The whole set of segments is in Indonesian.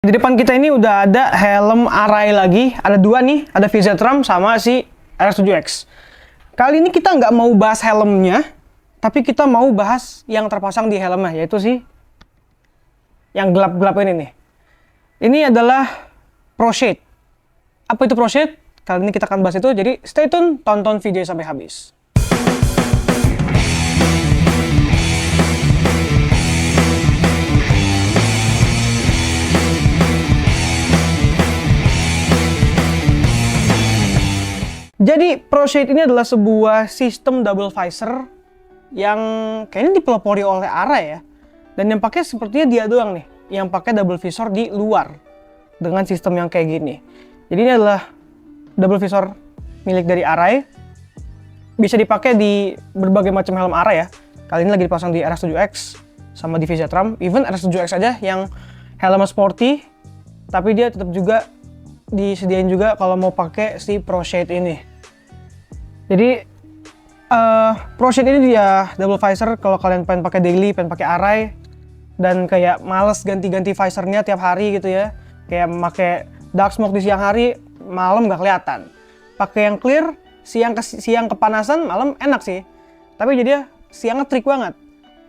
Di depan kita ini udah ada helm Arai lagi, ada dua nih, ada VZ-RAM sama si RS7X. Kali ini kita nggak mau bahas helmnya, tapi kita mau bahas yang terpasang di helmnya, yaitu si yang gelap-gelap ini nih. Ini adalah ProShade. Apa itu ProShade? Kali ini kita akan bahas itu, jadi stay tune, tonton video sampai habis. Jadi ProShade ini adalah sebuah sistem double visor yang kayaknya dipelopori oleh Arai ya. Dan yang pakai sepertinya dia doang nih, yang pakai double visor di luar dengan sistem yang kayak gini. Jadi ini adalah double visor milik dari Arai. Bisa dipakai di berbagai macam helm Arai ya. Kali ini lagi dipasang di RS7X sama di VZ-RAM. Even RS7X aja yang helm sporty, tapi dia tetap juga disediain juga kalau mau pakai si ProShade ini. Jadi ProShade ini dia double visor kalau kalian pengen pakai daily, pengen pakai Arai dan kayak males ganti-ganti visornya tiap hari gitu ya. Kayak pakai dark smoke di siang hari, malam nggak kelihatan. Pakai yang clear, siang kepanasan, malam enak sih. Tapi jadi siangnya trik banget.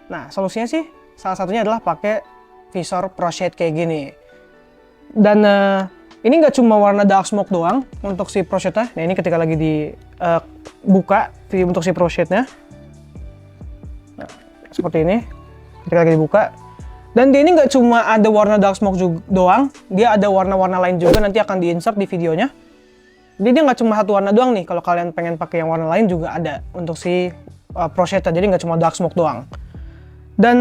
Nah, solusinya sih salah satunya adalah pakai visor ProShade kayak gini. Dan ini nggak cuma warna dark smoke doang untuk si ProShade-nya. Nah, ini ketika lagi dibuka untuk si ProShade-nya. Nah, seperti ini. Ketika lagi dibuka. Dan dia ini nggak cuma ada warna dark smoke doang. Dia ada warna-warna lain juga, nanti akan di-insert di videonya. Jadi dia nggak cuma satu warna doang nih. Kalau kalian pengen pakai yang warna lain juga ada untuk si ProShade-nya. Jadi nggak cuma dark smoke doang. Dan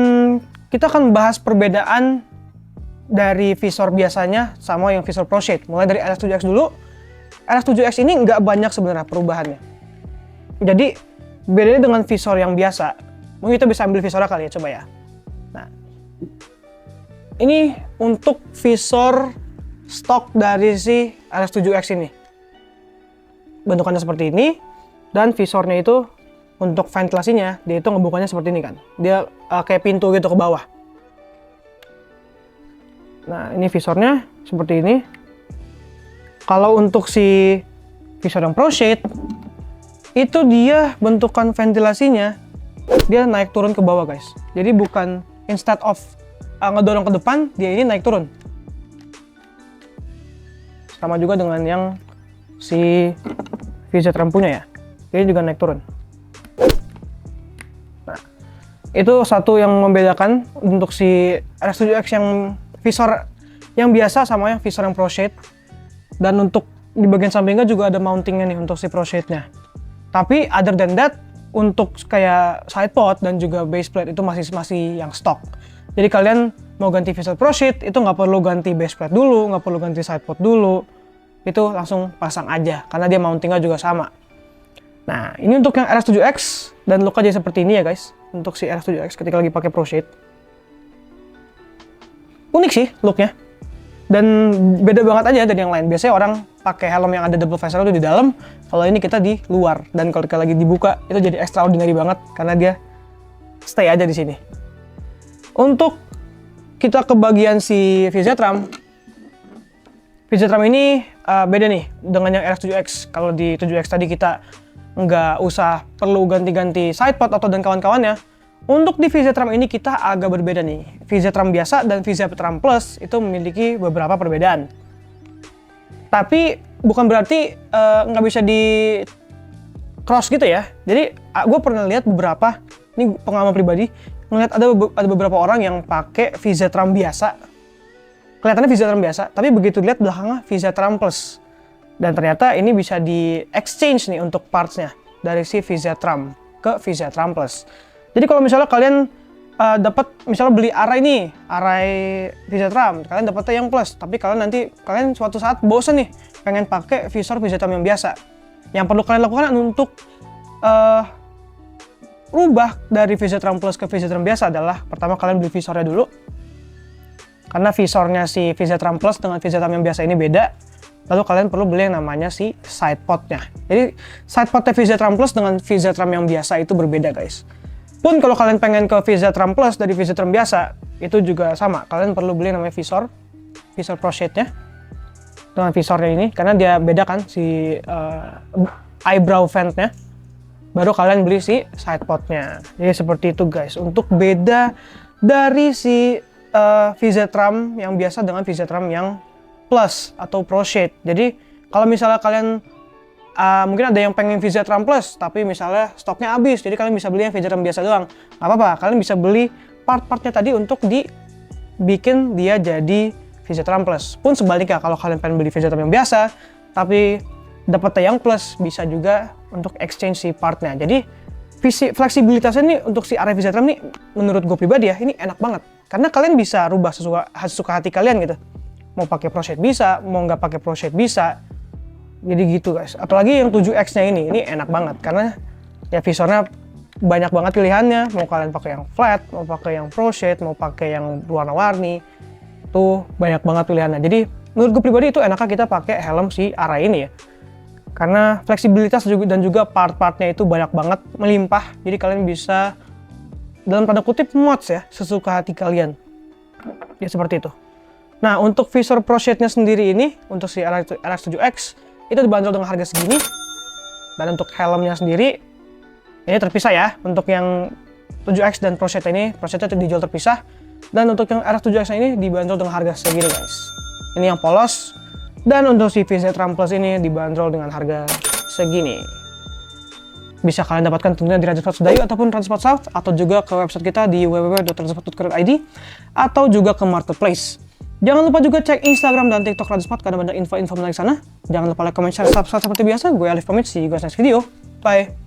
kita akan bahas perbedaan dari visor biasanya sama yang visor ProShade. Mulai dari RS7X dulu. RS7X ini nggak banyak sebenarnya perubahannya. Jadi bedanya dengan visor yang biasa. Mungkin kita bisa ambil visornya kali ya, coba ya. Nah, ini untuk visor stok dari si RS7X ini. Bentukannya seperti ini. Dan visornya itu untuk ventilasinya, dia itu ngebukanya seperti ini kan. Dia kayak pintu gitu ke bawah. Nah, ini visornya seperti ini. Kalau untuk si visor yang ProShade, itu dia bentukan ventilasinya, dia naik turun ke bawah guys. Jadi bukan instead of ngedorong ke depan, dia ini naik turun. Sama juga dengan yang si VZ-RAM punya ya. Dia juga naik turun. Nah, itu satu yang membedakan untuk si RS7X yang visor yang biasa sama yang visor yang ProShade. Dan untuk di bagian sampingnya juga ada mountingnya nih untuk si ProShade-nya. Tapi other than that, untuk kayak sidepod dan juga baseplate itu masih yang stock. Jadi kalian mau ganti visor ProShade itu nggak perlu ganti baseplate dulu, nggak perlu ganti sidepod dulu. Itu langsung pasang aja karena dia mountingnya juga sama. Nah, ini untuk yang RS7X dan looknya jadi seperti ini ya guys. Untuk si RS7X ketika lagi pakai ProShade. Unik sih looknya. Dan beda banget aja dari yang lain. Biasanya orang pakai helm yang ada double visor itu di dalam, kalau ini kita di luar. Dan kalau kita lagi dibuka, itu jadi extraordinary banget karena dia stay aja di sini. Untuk kita ke bagian si VZ-RAM. VZ-RAM ini beda nih dengan yang RS7X. Kalau di 7X tadi kita nggak usah perlu ganti-ganti sidepod atau dan kawan-kawannya. Untuk di VZ-RAM ini kita agak berbeda nih. VZ-RAM biasa dan VZ-RAM Plus itu memiliki beberapa perbedaan. Tapi bukan berarti nggak bisa di cross gitu ya. Jadi gue pernah lihat beberapa, ini pengalaman pribadi, ngeliat ada beberapa orang yang pakai VZ-RAM biasa. Kelihatannya VZ-RAM biasa, tapi begitu lihat belakangnya VZ-RAM Plus. Dan ternyata ini bisa di exchange nih untuk partsnya dari si VZ-RAM ke VZ-RAM Plus. Jadi kalau misalnya kalian dapat misalnya beli Arai VZ-RAM, kalian dapatnya yang Plus, tapi kalian suatu saat bosen nih pengen pakai visor VZ-RAM yang biasa. Yang perlu kalian lakukan untuk rubah dari VZ-RAM Plus ke VZ-RAM biasa adalah pertama kalian beli visornya dulu. Karena visornya si VZ-RAM Plus dengan VZ-RAM yang biasa ini beda. Lalu kalian perlu beli yang namanya si sidepod-nya. Jadi sidepod-nya VZ-RAM Plus dengan VZ-RAM yang biasa itu berbeda guys. Pun kalau kalian pengen ke VZ-RAM Plus dari VZ-RAM biasa, itu juga sama. Kalian perlu beli namanya visor visor Pro Shade-nya dengan visornya ini, karena dia beda kan si eyebrow vent-nya. Baru kalian beli si side pod-nya. Jadi seperti itu guys, untuk beda dari si VZ RAM yang biasa dengan VZ RAM yang Plus atau Pro Shade. Jadi kalau misalnya kalian mungkin ada yang pengen VZ RAM Plus tapi misalnya stoknya habis, jadi kalian bisa beli yang VZ RAM biasa doang. Nggak apa-apa, kalian bisa beli part-partnya tadi untuk dibikin dia jadi VZ RAM Plus. Pun sebaliknya, kalau kalian pengen beli VZ RAM yang biasa tapi dapatnya yang Plus, bisa juga untuk exchange si partnya. Jadi fleksibilitasnya nih untuk si area VZ RAM nih, menurut gue pribadi ya, ini enak banget. Karena kalian bisa rubah sesuka hati kalian gitu. Mau pakai Pro Shade bisa, mau nggak pakai Pro Shade bisa. Jadi gitu guys. Apalagi yang 7X-nya ini enak banget karena ya visornya banyak banget pilihannya. Mau kalian pakai yang flat, mau pakai yang Pro Shade, mau pakai yang warna-warni, tuh banyak banget pilihannya. Jadi menurut gue pribadi itu enaknya kita pakai helm si Arai ini ya. Karena fleksibilitas dan juga part-partnya itu banyak banget, melimpah. Jadi kalian bisa dalam tanda kutip mods ya, sesuka hati kalian. Ya seperti itu. Nah, untuk visor Pro Shade-nya sendiri ini, untuk si RX7X, itu dibanderol dengan harga segini. Dan untuk helmnya sendiri, ini terpisah ya. Untuk yang 7X dan Pro Shade ini, Pro Shade-nya dijual terpisah. Dan untuk yang RX7X ini dibanderol dengan harga segini guys. Ini yang polos. Dan untuk si VZ RAM Plus ini dibanderol dengan harga segini. Bisa kalian dapatkan tentunya di Transport Dayu ataupun Transport South, atau juga ke website kita di www.transport.co.id, atau juga ke Marketplace. Jangan lupa juga cek Instagram dan TikTok Transport karena banyak info-info menarik sana. Jangan lupa like, comment, share, subscribe seperti biasa. Gue Alif pamit, see you guys next video. Bye!